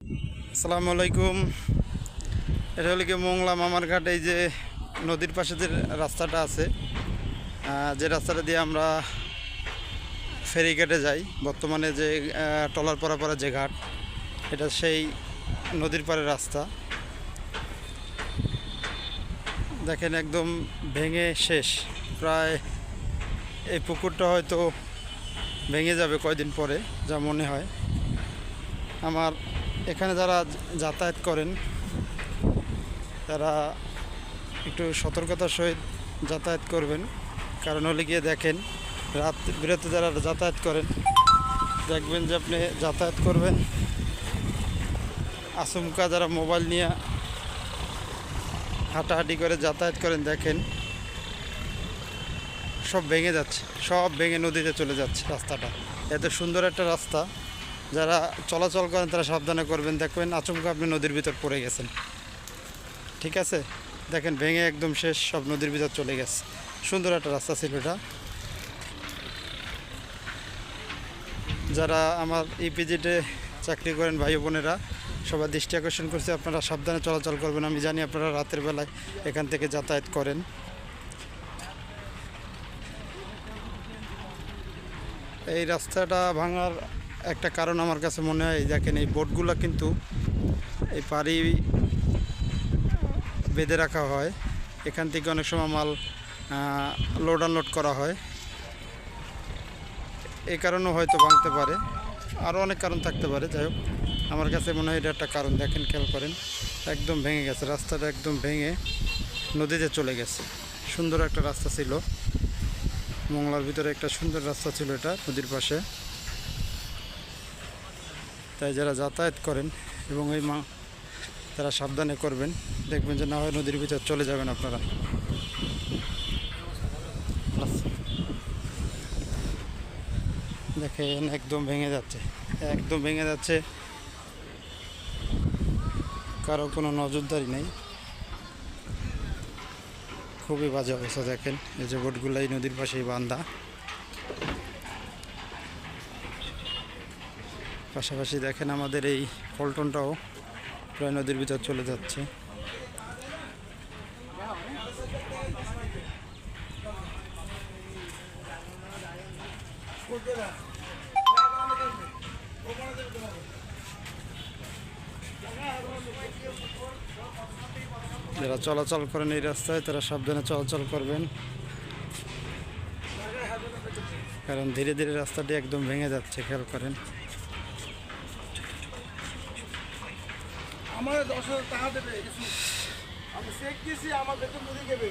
আসসালামু আলাইকুম। এটা হলো কি মোংলা মামার ঘাট। এই যে নদীর পাশে যে রাস্তাটা আছে, যে রাস্তাটা দিয়ে আমরা ফেরিঘাটে যাই, বর্তমানে যে টলার পারাপাড়া যে ঘাট, এটা সেই নদীর পাড়ের রাস্তা। দেখেন একদম ভেঙে শেষ প্রায়। এই পুকুরটা হয়তো ভেঙে যাবে কয়দিন পরে, যা মনে হয় আমার। এখানে যারা যাতায়াত করেন তারা একটু সতর্কতার সহিত যাতায়াত করবেন। কারণ হলে গিয়ে দেখেন, রাত বিরাতে যারা যাতায়াত করেন, দেখবেন যে আপনি যাতায়াত করবেন, আচমকা যারা মোবাইল নিয়ে হাঁটাহাঁটি করে যাতায়াত করেন, দেখেন সব ভেঙে যাচ্ছে, সব ভেঙে নদীতে চলে যাচ্ছে। রাস্তাটা এত সুন্দর একটা রাস্তা, যারা চলাচল করেন তারা সাবধানে করবেন। দেখবেন আচমকা আপনি নদীর ভিতর পড়ে গেছেন। ঠিক আছে, দেখেন ভেঙে একদম শেষ, সব নদীর ভিতর চলে গেছে। সুন্দর একটা রাস্তা ছিল এটা। যারা আমার ইপিজেডে চাকরি করেন ভাই বোনেরা, সবার দৃষ্টি আকর্ষণ করছে, আপনারা সাবধানে চলাচল করবেন। আমি জানি আপনারা রাতের বেলায় এখান থেকে যাতায়াত করেন। এই রাস্তাটা ভাঙার একটা কারণ আমার কাছে মনে হয়, দেখেন এই বোটগুলো কিন্তু এই পাড়ি বেঁধে রাখা হয়, এখান থেকে অনেক সময় মাল লোড আনলোড করা হয়। এই কারণেও হয়তো ভাঙতে পারে, আরও অনেক কারণ থাকতে পারে। যাই হোক, আমার কাছে মনে হয় এটা একটা কারণ। দেখেন, খেয়াল করেন, একদম ভেঙে গেছে রাস্তাটা, একদম ভেঙে নদীতে চলে গেছে। সুন্দর একটা রাস্তা ছিল, মোংলার ভিতরে একটা সুন্দর রাস্তা ছিল এটা, নদীর পাশে। তাই যারা যাতায়াত করেন এবং এই তারা সাবধানে করবেন, দেখবেন যে না হয় নদীর ভিতর চলে যাবেন আপনারা। দেখেন একদম ভেঙে যাচ্ছে, একদম ভেঙে যাচ্ছে, কারো কোনো নজরদারি নেই। খুবই বাজে অবস্থা। দেখেন এই যে বোটগুলাই নদীর পাশেই বান্ধা, পাশাপাশি দেখেন আমাদের এই পল্টনটাও প্রায় নদীর ভিতর চলে যাচ্ছে। যারা চলাচল করেন এই রাস্তায়, তারা সাবধানে চলাচল করবেন, কারণ ধীরে ধীরে রাস্তাটি একদম ভেঙে যাচ্ছে। খেয়াল করেন। আমার 10,000 টাকা দেবে, আমি চেক দিয়েছি, আমার বেতন দিয়ে দেবে।